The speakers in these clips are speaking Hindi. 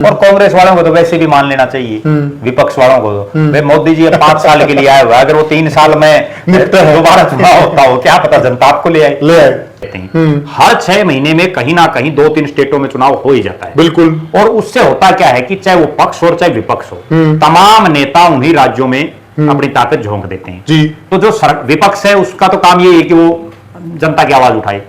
और कांग्रेस वालों को तो वैसे भी मान लेना चाहिए, विपक्ष वालों को तो भाई मोदी जी 5 साल के लिए आए हुए, अगर वो 3 साल में दोबारा चुनाव होता हो क्या पता जनता आपको ले आए। हर 6 महीने में कहीं ना कहीं 2-3 स्टेटों में चुनाव हो ही जाता है। बिल्कुल। और उससे होता क्या है कि चाहे वो पक्ष हो और चाहे विपक्ष हो, तमाम नेता उन्हीं राज्यों में अपनी ताकत झोंक देते हैं जी। तो जो विपक्ष है उसका तो काम ये है कि वो जनता की आवाज उठाए,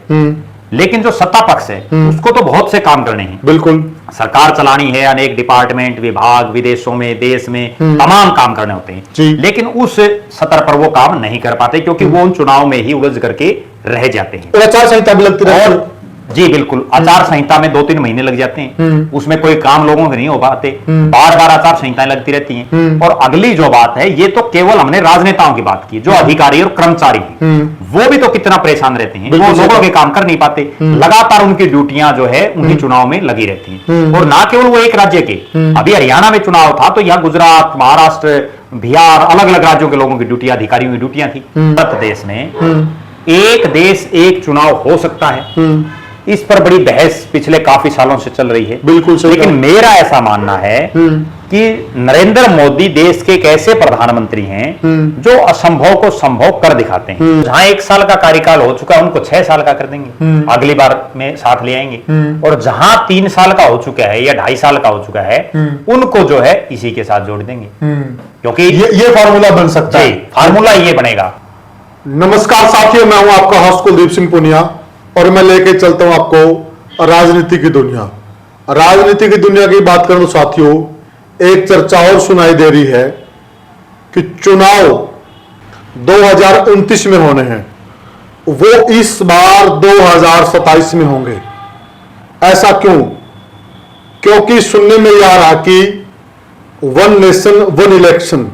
लेकिन जो सत्ता पक्ष है उसको तो बहुत से काम करने हैं। बिल्कुल। सरकार चलानी है, अनेक डिपार्टमेंट, विभाग, विदेशों में, देश में तमाम काम करने होते हैं, लेकिन उस सतर पर वो काम नहीं कर पाते क्योंकि वो उन चुनाव में ही उलझ करके रह जाते हैं। आचार संहिता भी लगती है। जी बिल्कुल, आचार संहिता में 2-3 महीने लग जाते हैं, उसमें कोई काम लोगों के नहीं हो पाते, बार बार आचार संहिताएं लगती रहती हैं। और अगली जो बात है, ये तो केवल हमने राजनेताओं की बात की, जो अधिकारी और कर्मचारी हैं वो भी तो कितना परेशान रहते हैं, वो लोगों के काम कर नहीं पाते, लगातार उनकी ड्यूटियां जो है उन्हीं चुनाव में लगी रहती हैं। और ना केवल वो एक राज्य के, अभी हरियाणा में चुनाव था तो यहाँ गुजरात, महाराष्ट्र, बिहार, अलग अलग राज्यों के लोगों की ड्यूटियां, अधिकारियों की ड्यूटियां थी। उत्तर प्रदेश में एक देश एक चुनाव हो सकता है, इस पर बड़ी बहस पिछले काफी सालों से चल रही है। बिल्कुल सही। लेकिन मेरा ऐसा मानना है कि नरेंद्र मोदी देश के एक ऐसे प्रधानमंत्री हैं जो असंभव को संभव कर दिखाते हैं। जहां 1 साल का कार्यकाल हो चुका है उनको 6 साल का कर देंगे, अगली बार में साथ ले आएंगे। और जहां 3 साल का हो चुका है या 2.5 साल का हो चुका है उनको जो है इसी के साथ जोड़ देंगे, क्योंकि ये फार्मूला बन सकता है। फार्मूला ये बनेगा। नमस्कार साथियों, मैं हूं आपका होस्ट कुलदीप सिंह पुनिया और मैं लेके चलता हूं आपको राजनीति की दुनिया। राजनीति की दुनिया की बात करूं तो साथियों, एक चर्चा और सुनाई दे रही है कि चुनाव 2029 में होने हैं, वो इस बार 2027 में होंगे। ऐसा क्यों? क्योंकि सुनने में आ रहा कि 1 नेशन 1 इलेक्शन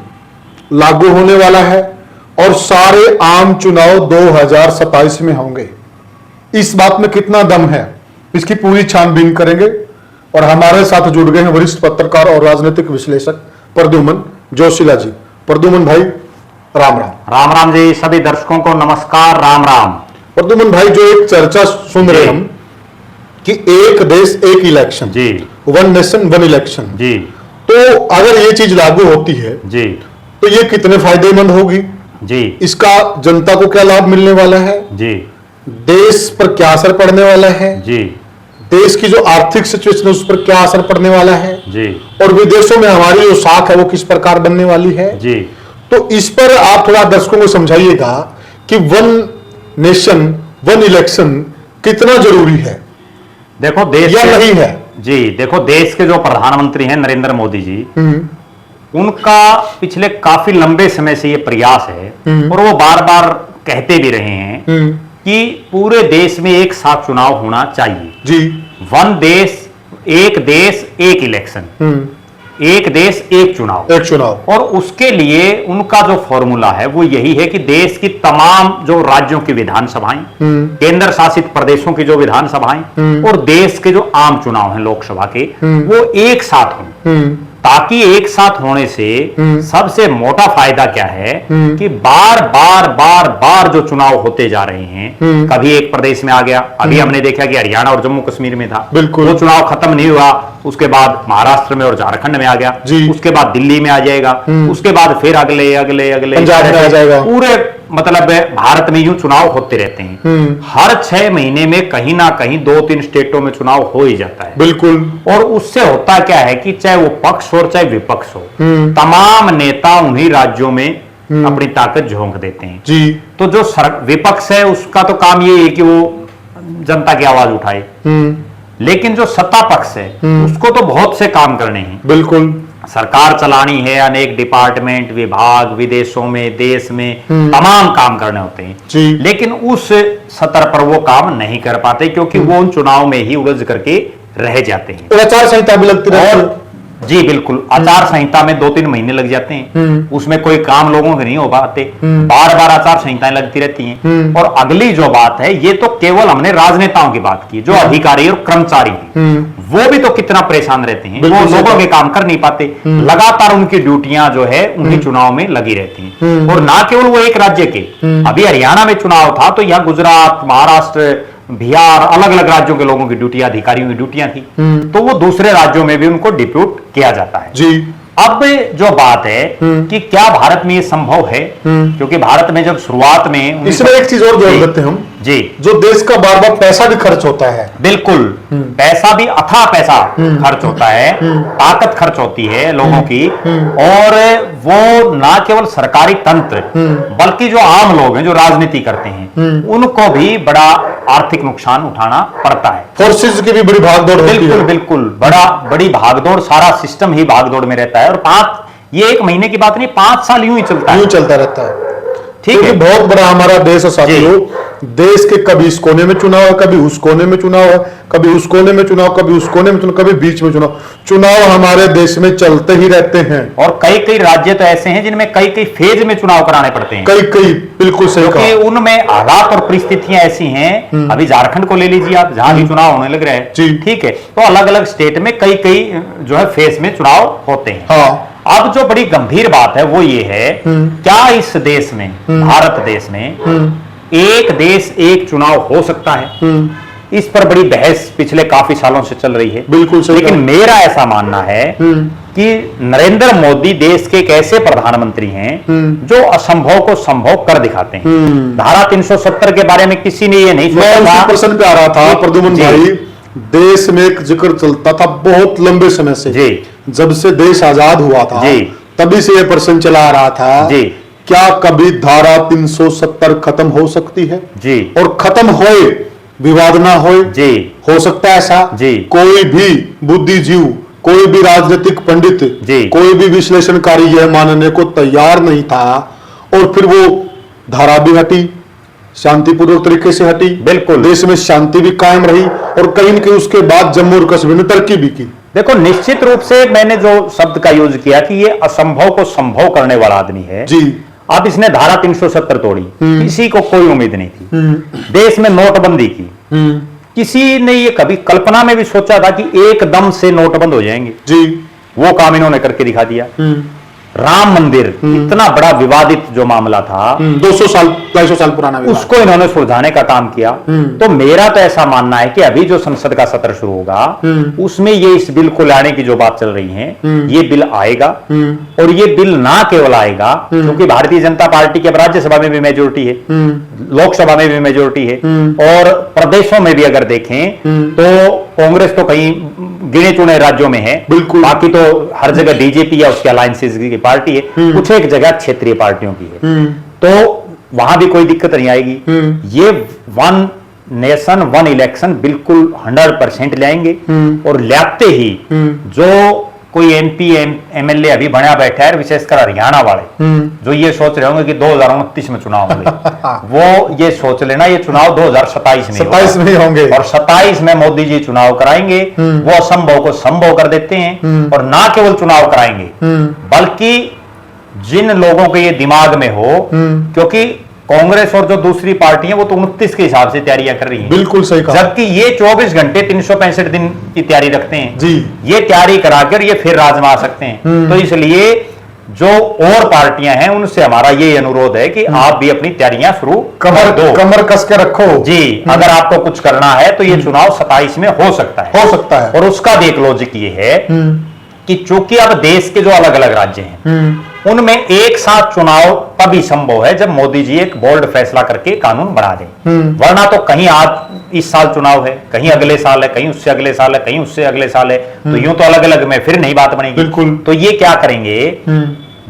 लागू होने वाला है और सारे आम चुनाव 2027 में होंगे। इस बात में कितना दम है, इसकी पूरी छानबीन करेंगे और हमारे साथ जुड़ गए हैं वरिष्ठ पत्रकार और राजनीतिक विश्लेषक प्रद्युमन जोशीला जी। प्रद्युमन भाई राम राम। राम राम जी, सभी दर्शकों को नमस्कार, राम राम। प्रद्युमन भाई, जो एक चर्चा सुन रहे हम कि एक देश एक इलेक्शन जी, 1 नेशन 1 इलेक्शन जी, तो अगर ये चीज लागू होती है जी तो ये कितने फायदेमंद होगी जी, इसका जनता को क्या लाभ मिलने वाला है जी, देश पर क्या असर पड़ने वाला है जी, देश की जो आर्थिक सिचुएशन है उस पर क्या असर पड़ने वाला है जी, और विदेशों में हमारी जो साख है वो किस प्रकार बनने वाली है जी। तो इस पर आप थोड़ा दर्शकों को समझाइएगा कि 1 नेशन 1 इलेक्शन कितना जरूरी है। देखो देश या नहीं है जी, देखो देश के जो प्रधानमंत्री हैं नरेंद्र मोदी जी, उनका पिछले काफी लंबे समय से ये प्रयास है और वो बार बार कहते भी रहे हैं कि पूरे देश में एक साथ चुनाव होना चाहिए जी। 1 देश एक इलेक्शन, एक देश एक चुनाव। और उसके लिए उनका जो फॉर्मूला है वो यही है कि देश की तमाम जो राज्यों की विधानसभाएं, केंद्र शासित प्रदेशों की जो विधानसभाएं और देश के जो आम चुनाव हैं लोकसभा के, वो एक साथ हों। ताकि एक साथ होने से सबसे मोटा फायदा क्या है कि बार बार जो चुनाव होते जा रहे हैं, कभी एक प्रदेश में आ गया, अभी हमने देखा कि हरियाणा और जम्मू कश्मीर में था, वो चुनाव खत्म नहीं हुआ, उसके बाद महाराष्ट्र में और झारखंड में आ गया, उसके बाद दिल्ली में आ जाएगा, उसके बाद फिर अगले पंजाब में आ जाएगा। पूरे मतलब भारत में यूं चुनाव होते रहते हैं। हर 6 महीने में कहीं ना कहीं 2-3 स्टेटों में चुनाव हो ही जाता है। बिल्कुल। और उससे होता क्या है कि चाहे वो पक्ष हो चाहे विपक्ष हो, तमाम नेता उन्हीं राज्यों में अपनी ताकत झोंक देते हैं जी। तो जो विपक्ष है उसका तो काम ये है कि वो जनता की आवाज उठाए, लेकिन जो सत्ता पक्ष है उसको तो बहुत से काम करने हैं। बिल्कुल। सरकार चलानी है, अनेक डिपार्टमेंट, विभाग, विदेशों में, देश में तमाम काम करने होते हैं जी। लेकिन उस सतर पर वो काम नहीं कर पाते क्योंकि वो उन चुनाव में ही उलझ करके रह जाते हैं। और आचार संहिता भी लगती है। जी बिल्कुल, आचार संहिता में 2-3 महीने लग जाते हैं, उसमें कोई काम लोगों के नहीं हो पाते, बार बार आचार संहिताएं लगती रहती हैं। और अगली जो बात है, ये तो केवल हमने राजनेताओं की बात की, जो अधिकारी और कर्मचारी हैं वो भी तो कितना परेशान रहते हैं, वो लोगों के काम कर नहीं पाते, लगातार उनकी ड्यूटियां जो है उन्हीं चुनाव में लगी रहती हैं। और ना केवल वो एक राज्य के, अभी हरियाणा में चुनाव था तो यहाँ गुजरात, महाराष्ट्र, बिहार, अलग अलग राज्यों के लोगों की ड्यूटियां, अधिकारियों की ड्यूटियां थी, तो वो दूसरे राज्यों में भी उनको डिप्यूट किया जाता है। जी। अब जो बात है कि क्या भारत में ये संभव है, क्योंकि भारत में जब शुरुआत में इसमें एक चीज और जोड़ देते हैं हम जी, जो देश का बार बार पैसा भी खर्च होता है, बिल्कुल पैसा भी, अथाह पैसा खर्च होता है, ताकत खर्च होती है लोगों की, और वो ना केवल सरकारी तंत्र बल्कि जो आम लोग हैं, जो राजनीति करते हैं, उनको भी बड़ा आर्थिक नुकसान उठाना पड़ता है। फोर्सेज की भी बड़ी भागदौड़ होती है। बिल्कुल बिल्कुल, बड़ी भागदौड़, सारा सिस्टम ही भागदौड़ में रहता है। और ये 1 महीने की बात नहीं, 5 साल यूं ही चलता है, यूं चलता रहता है। ठीक है, बहुत बड़ा हमारा देश है साथियों। देश के कभी इस कोने में चुनाव है, कभी उस कोने में चुनाव है, कभी उस कोने में चुनाव, कभी उस कोने में चुनाव, कभी बीच में चुनाव हमारे देश में चलते ही रहते हैं। और कई कई राज्य तो ऐसे हैं जिनमें कई कई फेज में चुनाव कराने पड़ते हैं। कई बिल्कुल सही कहा। क्योंकि उनमें हालात और परिस्थितियां ऐसी हैं, अभी झारखंड को ले लीजिए आप, जहां भी चुनाव होने लग रहे हैं, ठीक है, तो अलग अलग स्टेट में कई जो है फेज में चुनाव होते हैं। हाँ। अब जो बड़ी गंभीर बात है वो ये है, क्या इस देश में, भारत देश में, एक देश एक चुनाव हो सकता है? इस पर बड़ी बहस पिछले काफी सालों से चल रही है। बिल्कुल सही। लेकिन मेरा ऐसा मानना है कि नरेंद्र मोदी देश के एक ऐसे प्रधानमंत्री हैं जो असंभव को संभव कर दिखाते हैं। धारा 370 के बारे में किसी ने ये नहीं सोचा था। प्रश्न पे आ रहा था प्रद्युमन भाई, देश में एक जिक्र चलता था बहुत लंबे समय से, जब से देश आजाद हुआ था तभी से यह प्रश्न चला आ रहा था, क्या कभी धारा 370 खत्म हो सकती है? जी। और खत्म होए, विवाद ना होए, जी, हो सकता है ऐसा? जी। कोई भी बुद्धिजीव, कोई भी राजनीतिक पंडित, जी, कोई भी विश्लेषणकारी यह मानने को तैयार नहीं था, और फिर वो धारा भी हटी, शांतिपूर्वक तरीके से हटी। बिल्कुल, देश में शांति भी कायम रही, और कहीं न कहीं उसके बाद जम्मू और कश्मीर में तरक्की भी की। देखो, निश्चित रूप से मैंने जो शब्द का यूज किया कि ये असंभव को संभव करने वाला आदमी है। जी। अब इसने धारा 370 तोड़ी, किसी को कोई उम्मीद नहीं थी। देश में नोटबंदी की, किसी ने ये कभी कल्पना में भी सोचा था कि एकदम से नोट बंद हो जाएंगे? जी। वो काम इन्होंने करके दिखा दिया। राम मंदिर, इतना बड़ा विवादित जो मामला था, 200 साल पुराना, उसको इन्होंने सुलझाने का काम किया। तो मेरा तो ऐसा मानना है कि अभी जो संसद का सत्र शुरू होगा, उसमें ये इस बिल को लाने की जो बात चल रही है, ये बिल आएगा। और ये बिल ना केवल आएगा, क्योंकि भारतीय जनता पार्टी की अब राज्यसभा में भी मेजोरिटी है, लोकसभा में भी मेजोरिटी है, और प्रदेशों में भी अगर देखें तो कांग्रेस तो कहीं गिने चुने राज्यों में है, बिल्कुल, बाकी तो हर जगह बीजेपी या उसके अलायंसेस की पार्टी है, कुछ एक जगह क्षेत्रीय पार्टियों की है, तो वहां भी कोई दिक्कत नहीं आएगी। ये 1 नेशन 1 इलेक्शन बिल्कुल 100% लाएंगे, और लाते ही जो कोई एमपी एमएलए अभी बना बैठा है, विशेषकर हरियाणा वाले, जो ये सोच रहे होंगे कि 2029 में चुनाव होंगे, वो ये सोच लेना ये चुनाव 2027 में होंगे, और 27 में मोदी जी चुनाव कराएंगे। वो असंभव को संभव कर देते हैं, और ना केवल चुनाव कराएंगे बल्कि जिन लोगों के ये दिमाग में हो, क्योंकि कांग्रेस और जो दूसरी पार्टी है वो तो 29 के हिसाब से तैयारियां कर रही हैं। बिल्कुल सही कहा। जबकि ये 24 घंटे 365 दिन की तैयारी रखते हैं जी। ये तैयारी कराकर ये फिर राजमा सकते हैं। तो इसलिए जो और पार्टियां हैं उनसे हमारा ये अनुरोध है कि आप भी अपनी तैयारियां शुरू कमर कस के रखो जी। अगर आपको कुछ करना है तो ये चुनाव 27 में हो सकता है। और उसका भी एक लॉजिक ये है कि चूंकि अब देश के जो अलग अलग राज्य हैं उनमें एक साथ चुनाव तभी संभव है जब मोदी जी एक बोल्ड फैसला करके कानून बना दें। वरना तो कहीं आज इस साल चुनाव है, कहीं अगले साल है, कहीं उससे अगले साल है, कहीं उससे अगले साल है, तो यूं तो अलग अलग में फिर नहीं बात बनेगी। बिल्कुल। तो ये क्या करेंगे,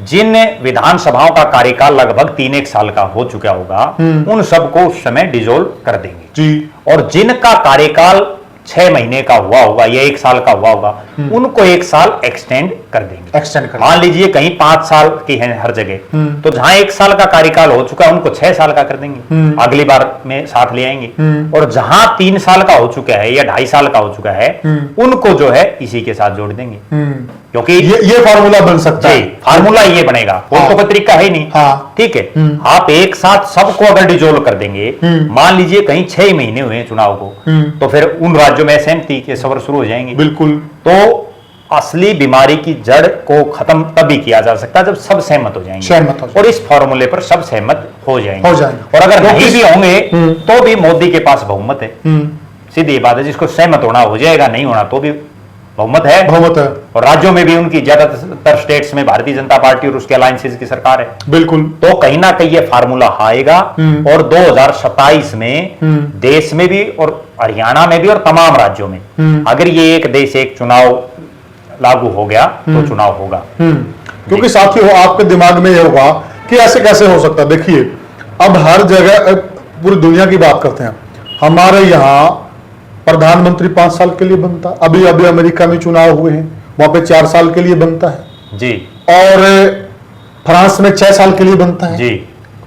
जिन विधानसभाओं का कार्यकाल लगभग 3-1 साल का हो चुका होगा उन सबको उस समय डिसॉल्व कर देंगे जी। और जिनका कार्यकाल 6 महीने का हुआ होगा या 1 साल का हुआ होगा उनको 1 साल एक्सटेंड कर देंगे। मान लीजिए कहीं 5 साल की है हर जगह, तो जहां 1 साल का कार्यकाल हो चुका है उनको 6 साल का कर देंगे, अगली बार में साथ ले आएंगे। और जहां 3 साल का हो चुका है या 2.5 साल का हो चुका है उनको जो है इसी के साथ जोड़ देंगे, क्योंकि ये फार्मूला बन सकता है। फार्मूला ये बनेगा, और तो कोई तरीका है नहीं। ठीक है, आप एक साथ सबको अगर डिसॉल्व कर देंगे, मान लीजिए कहीं 6 महीने हुए चुनाव को, तो फिर उन राज्यों में सहमति के सफर शुरू हो जाएंगे। बिल्कुल। तो असली बीमारी की जड़ को खत्म तभी किया जा सकता है जब सब सहमत हो जाएंगे और इस फॉर्मूले पर सब सहमत हो जाएंगे और अगर नहीं भी होंगे तो भी मोदी के पास बहुमत है। सीधी बात है, जिसको सहमत होना हो जाएगा, नहीं होना तो भी बहुमत है। और राज्यों में भी उनकी ज्यादातर स्टेट्स में भारतीय जनता पार्टी और उसके अलायंसेस की सरकार है। बिल्कुल। तो कहीं ना कहीं ये फार्मूला आएगा और 2027 में देश में भी और हरियाणा में भी और तमाम राज्यों में अगर ये एक देश एक चुनाव लागू हो गया तो चुनाव होगा। क्योंकि साथी हो आपके दिमाग में ये होगा कि ऐसे कैसे हो सकता है। देखिए अब हर जगह पूरी दुनिया की बात करते हैं, हमारे यहाँ प्रधानमंत्री 5 साल के लिए बनता है, अभी अभी अमेरिका में चुनाव हुए हैं, वहां पे 4 साल के लिए बनता है जी, और फ्रांस में 6 साल के लिए बनता है जी।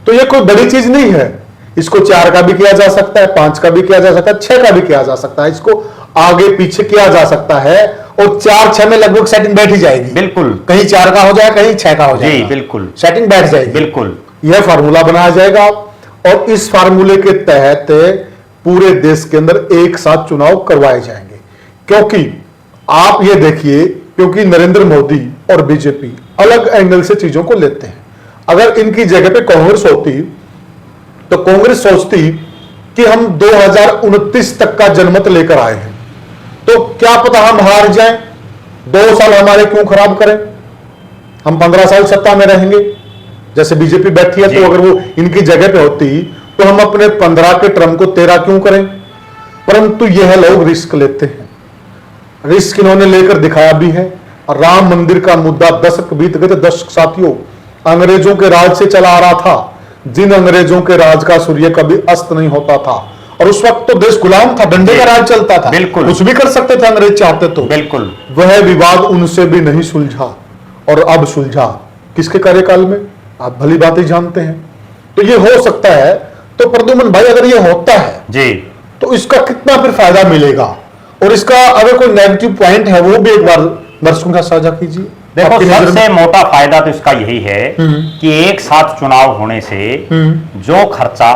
तो ये कोई बड़ी चीज नहीं है। इसको 4 का भी किया जा सकता है, 5 का भी किया जा सकता है, 6 का भी किया जा सकता है, इसको आगे पीछे किया जा सकता है और 4-6 में लगभग सेटिंग बैठ ही जाएगी। बिल्कुल, कहीं 4 का हो जाए, कहीं 6 का हो जाए, जी बिल्कुल, सेटिंग बैठ जाएगी। बिल्कुल, यह फार्मूला बनाया जाएगा और इस फार्मूले के तहत पूरे देश के अंदर एक साथ चुनाव करवाए जाएंगे। क्योंकि आप ये देखिए, क्योंकि नरेंद्र मोदी और बीजेपी अलग एंगल से चीजों को लेते हैं। अगर इनकी जगह पे कांग्रेस होती तो कांग्रेस सोचती कि हम 2029 तक का जनमत लेकर आए हैं, तो क्या पता हम हार जाएं, 2 साल हमारे क्यों खराब करें, हम 15 साल सत्ता में रहेंगे जैसे बीजेपी बैठी है। तो अगर वो इनकी जगह पे होती तो हम अपने 15 के टर्म को 13 क्यों करें। परंतु यह लोग रिस्क लेते हैं, रिस्क इन्होंने लेकर दिखाया भी है। राम मंदिर का मुद्दा दशक बीत गए थे, दशक साथियों, अंग्रेजों के राज से चला आ रहा था, जिन अंग्रेजों के राज का सूर्य कभी अस्त नहीं होता था। और उस वक्त तो देश गुलाम था, डंडे का राज चलता था, बिल्कुल, कुछ भी कर सकते थे अंग्रेज चाहते तो। बिल्कुल, वह विवाद उनसे भी नहीं सुलझा और अब सुलझा किसके कार्यकाल में, आप भली बात ही जानते हैं। तो ये हो सकता है। तो प्रद्युमन भाई अगर ये होता है जी, तो इसका कितना फिर फायदा मिलेगा और इसका अगर कोई नेगेटिव पॉइंट है वो भी एक बार दर्शकों का साझा कीजिए। देखो सबसे मोटा फायदा तो इसका यही है कि एक साथ चुनाव होने से जो खर्चा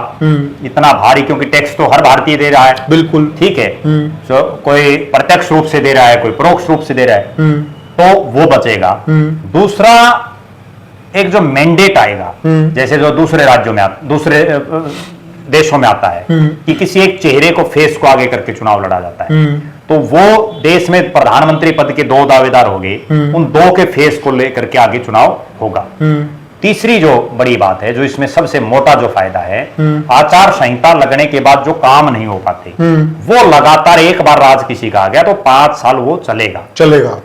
इतना भारी, क्योंकि टैक्स तो हर भारतीय दे रहा है, बिल्कुल ठीक है, जो कोई प्रत्यक्ष रूप से दे रहा है, कोई परोक्ष रूप से दे रहा है, तो वो बचेगा। दूसरा एक जो मैंडेट आएगा, जैसे जो दूसरे राज्यों में दूसरे देशों में आता है कि किसी एक चेहरे को, फेस को आगे करके चुनाव लड़ा जाता है, तो वो देश में प्रधानमंत्री पद के 2 दावेदार हो गए, उन 2 के फेस को लेकर के आगे चुनाव होगा। तीसरी जो बड़ी बात है, जो इसमें सबसे मोटा जो फायदा है, आचार संहिता लगने के बाद जो काम नहीं हो पाते वो लगातार एक बार राज किसी का आ गया तो 5 साल वो चलेगा।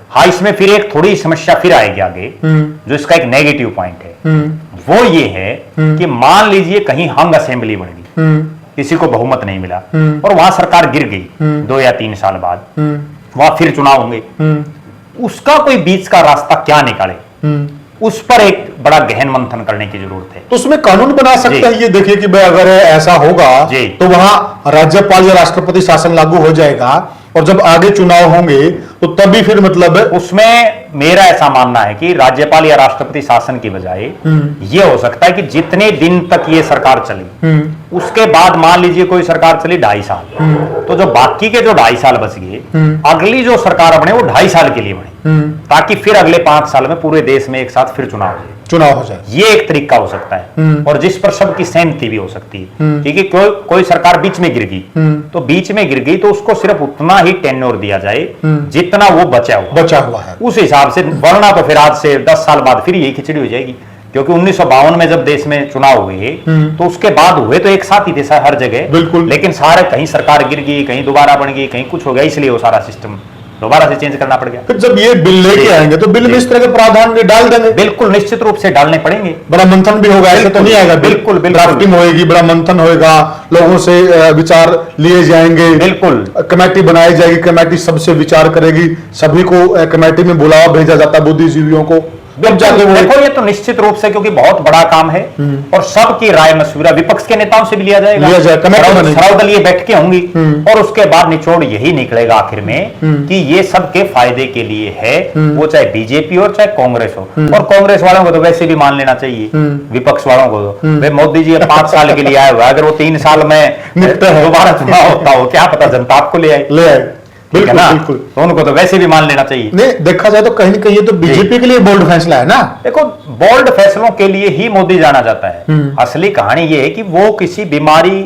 हाँ, इसमें फिर एक थोड़ी समस्या फिर आएगी आगे, जो इसका एक नेगेटिव पॉइंट है, वो ये है कि मान लीजिए कहीं हंग असेंबली बन गई, किसी को बहुमत नहीं मिला और वहां सरकार गिर गई 2 या 3 साल बाद, वहां फिर चुनाव होंगे, उसका कोई बीच का रास्ता क्या निकाले, उस पर एक बड़ा गहन मंथन करने की जरूरत है। तो उसमें कानून बना सकते हैं। ये देखिए कि भाई अगर ऐसा होगा तो वहां राज्यपाल या राष्ट्रपति शासन लागू हो जाएगा और जब आगे चुनाव होंगे तो तभी फिर मतलब उसमें मेरा ऐसा मानना है कि राज्यपाल या राष्ट्रपति शासन की बजाय ये हो सकता है कि जितने दिन तक ये सरकार चली, उसके बाद मान लीजिए कोई सरकार चली 2.5 साल, तो जो बाकी के जो 2.5 साल बच गए, अगली जो सरकार बने वो 2.5 साल के लिए बने, ताकि फिर अगले 5 साल में पूरे देश में एक साथ फिर चुनाव हो जाए। ये एक तरीका हो सकता है और जिस पर सबकी सहमति भी हो सकती है, क्योंकि कोई सरकार बीच में गिर गई तो बीच में गिर गई तो उसको सिर्फ उतना ही टेन्योर दिया जाए जितना वो बचा हुआ है, उस हिसाब से, वरना तो फिर आज से 10 साल बाद फिर यही खिचड़ी हो जाएगी। क्योंकि 1952 में जब देश में चुनाव हुए तो उसके बाद हुए तो एक साथ ही थे हर जगह, बिल्कुल, लेकिन सारे कहीं सरकार गिर गई, कहीं दोबारा बन गई, कहीं कुछ हो गया, इसलिए वो सारा सिस्टम दोबारा से चेंज करना पड़ गया। फिर जब ये बिल लेके आएंगे तो बिल में इस तरह के प्रावधान डाल देंगे, बिल्कुल निश्चित रूप से डालने पड़ेंगे। बड़ा मंथन भी होगा, ऐसे तो नहीं आएगा, बिल्कुल ड्राफ्टिंग होगी, बड़ा मंथन होगा, लोगों से विचार लिए जाएंगे, बिल्कुल कमेटी बनाई जाएगी, कमेटी सबसे विचार करेगी, सभी को कमेटी में बुलावा भेजा जाता है, बुद्धिजीवियों को। देखो ये तो निश्चित रूप से, क्योंकि बहुत बड़ा काम है और सबकी राय मशविरा विपक्ष के नेताओं से भी लिया जाएगा, सर्वदलीय बैठकें होंगी और उसके बाद निचोड़ यही निकलेगा आखिर में कि ये सबके फायदे के लिए है, वो चाहे बीजेपी हो चाहे कांग्रेस हो। और कांग्रेस वालों को तो वैसे भी मान लेना चाहिए, विपक्ष वालों को तो मोदी जी 5 साल के लिए आए हुए, अगर वो 3 साल में दोबारा चुनाव होता हो, क्या पता जनता आपको ले आए। ठीक है ना, बिल्कुल। तो उनको तो वैसे भी मान लेना चाहिए। नहीं, देखा जाए तो कहीं ना कहीं ये तो बीजेपी के लिए बोल्ड फैसला है ना। देखो, बोल्ड फैसलों के लिए ही मोदी जाना जाता है। असली कहानी ये है कि वो किसी बीमारी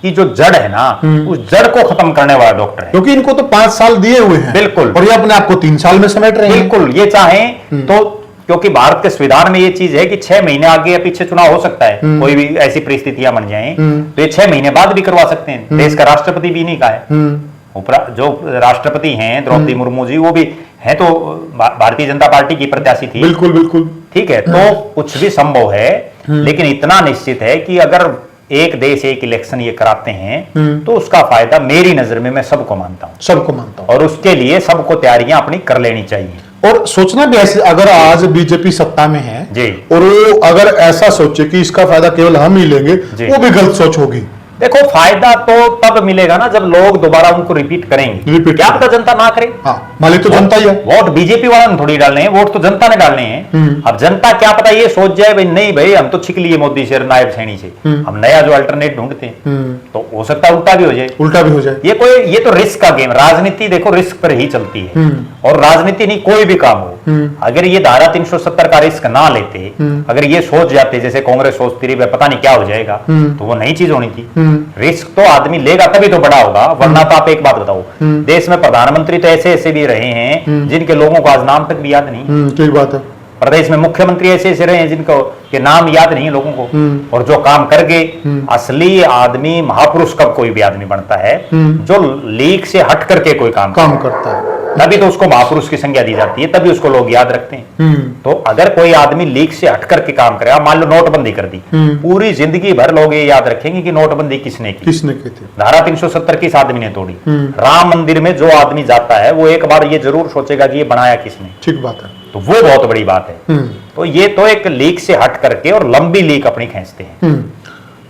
की जो जड़ है ना, उस जड़ को खत्म करने वाला डॉक्टर है। क्योंकि इनको तो 5 साल दिए हुए हैं, बिल्कुल, और ये अपने आप को 3 साल में समेट रहे हैं। बिल्कुल, ये चाहें तो, क्योंकि भारत के संविधान में ये चीज है कि 6 महीने आगे या पीछे चुनाव हो सकता है, कोई भी ऐसी परिस्थितियां बन जाएं, तो ये 6 महीने बाद भी करवा सकते हैं। देश का राष्ट्रपति भी नहीं कहा है। जो राष्ट्रपति हैं द्रौपदी मुर्मू जी, वो भी है तो भारतीय जनता पार्टी की प्रत्याशी थी। बिल्कुल बिल्कुल, ठीक है, तो कुछ भी संभव है, लेकिन इतना निश्चित है कि अगर एक देश एक इलेक्शन ये कराते हैं तो उसका फायदा मेरी नजर में, मैं सबको मानता हूं, सबको मानता हूं, और उसके लिए सबको तैयारियां अपनी कर लेनी चाहिए। और सोचना भी ऐसे, अगर आज बीजेपी सत्ता में है जी, और वो अगर ऐसा सोचे कि इसका फायदा केवल हम ही लेंगे, वो भी गलत सोच होगी। देखो, फायदा तो तब मिलेगा ना जब लोग दोबारा उनको रिपीट करेंगे। क्या पता जनता ना करे। हाँ, मालिक तो जनता ही है। वोट बीजेपी वाला ने थोड़ी डालने हैं, वोट तो जनता ने डालने हैं। अब जनता क्या पता ये सोच जाए भाई नहीं भाई, हम तो छिक लिए मोदी से, नायब सैनी से, हम नया जो अल्टरनेट ढूंढते हैं, तो हो सकता है उल्टा भी हो जाए। उल्टा भी हो जाए। ये तो रिस्क का गेम, राजनीति देखो रिस्क पर ही चलती है, और राजनीति नहीं कोई भी काम हो, अगर ये धारा 370 का रिस्क ना लेते, अगर ये सोच जाते जैसे कांग्रेस सोचती रही पता नहीं क्या हो जाएगा, तो वो नई चीज होनी थी। रिस्क तो आदमी लेगा तभी तो बड़ा होगा, वरना तो आप एक बात बताओ, देश में प्रधानमंत्री तो ऐसे ऐसे भी रहे हैं जिनके लोगों को आज नाम तक भी याद नहीं। ठीक बात है। प्रदेश में मुख्यमंत्री ऐसे ऐसे रहे हैं जिनको के नाम याद नहीं है लोगों को, और जो काम कर गए। असली आदमी, महापुरुष कब कोई भी आदमी बनता है जो लीक से हट करके कोई काम करता है, तभी तो उसको महापुरुष की संज्ञा दी जाती है, तभी उसको लोग याद रखते हैं। तो अगर कोई आदमी लीक से हट करके काम करे, मान लो नोटबंदी कर दी, पूरी जिंदगी भर लोग ये याद रखेंगे कि नोटबंदी किसने की थी, धारा 370 किस आदमी ने तोड़ी। राम मंदिर में जो आदमी जाता है वो एक बार ये जरूर सोचेगा कि ये बनाया किसने। ठीक बात है, तो वो बहुत बड़ी बात है। तो ये तो एक लीक से हट करके और लंबी लीक अपनी खींचते हैं।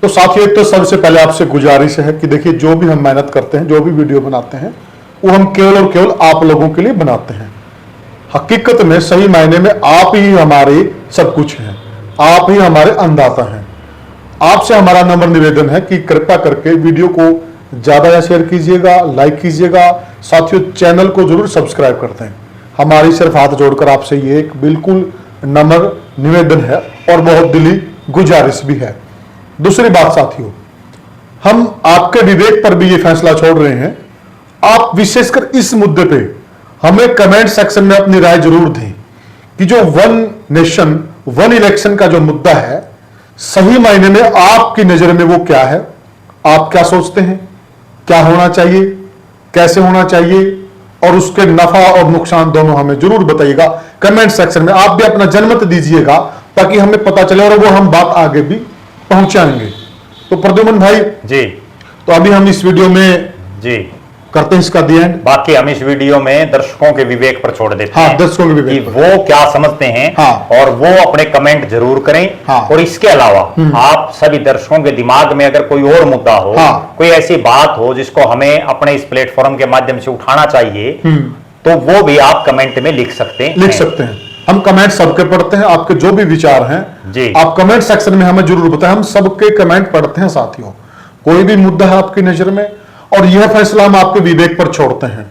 तो साथियों, एक तो सबसे पहले आपसे गुजारिश है कि देखिए, जो भी हम मेहनत करते हैं, जो भी वीडियो बनाते हैं, वो हम केवल और केवल आप लोगों के लिए बनाते हैं। हकीकत में, सही मायने में आप ही हमारे सब कुछ हैं, आप ही हमारे अन्नदाता हैं। आपसे हमारा नम्र निवेदन है कि कृपया करके वीडियो को ज्यादा शेयर कीजिएगा, लाइक कीजिएगा। साथियों, चैनल को जरूर सब्सक्राइब करते हैं। हमारी सिर्फ हाथ जोड़कर आपसे ये एक बिल्कुल नम्र निवेदन है और बहुत दिली गुजारिश भी है। दूसरी बात साथियों, हम आपके विवेक पर भी ये फैसला छोड़ रहे हैं। आप विशेषकर इस मुद्दे पे हमें कमेंट सेक्शन में अपनी राय जरूर दें कि जो वन नेशन वन इलेक्शन का जो मुद्दा है, सही मायने में आपकी नजर में वो क्या है, आप क्या सोचते हैं, क्या होना चाहिए, कैसे होना चाहिए, और उसके नफा और नुकसान दोनों हमें जरूर बताइएगा कमेंट सेक्शन में। आप भी अपना जनमत दीजिएगा ताकि हमें पता चले और वो हम बात आगे भी पहुंचाएंगे। तो प्रद्युमन भाई जी, तो अभी हम इस वीडियो में जी करते हैं इसका दी एंड। बाकी हम इस वीडियो में दर्शकों के विवेक पर छोड़ देते हैं, दर्शकों के विवेक कि वो क्या समझते हैं, और वो अपने कमेंट जरूर करें। और इसके अलावा आप सभी दर्शकों के दिमाग में अगर कोई और मुद्दा हो, कोई ऐसी बात हो जिसको हमें अपने इस प्लेटफॉर्म के माध्यम से उठाना चाहिए, तो वो भी आप कमेंट में लिख सकते हैं। हम कमेंट सबके पढ़ते हैं, आपके जो भी विचार हैं जी, आप कमेंट सेक्शन में हमें जरूर बताएं। हम सबके कमेंट पढ़ते हैं साथियों। कोई भी मुद्दा है आपकी नजर में, और यह फैसला हम आपके विवेक पर छोड़ते हैं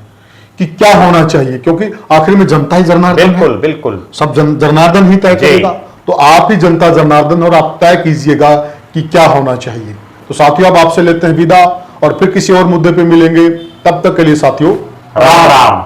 कि क्या होना चाहिए, क्योंकि आखिर में जनता ही जनार्दन है। बिल्कुल सब जनार्दन ही तय करेगा। तो आप ही जनता जनार्दन, और आप तय कीजिएगा कि क्या होना चाहिए। तो साथियों, अब आपसे लेते हैं विदा, और फिर किसी और मुद्दे पे मिलेंगे। तब तक के लिए साथियों, राम राम।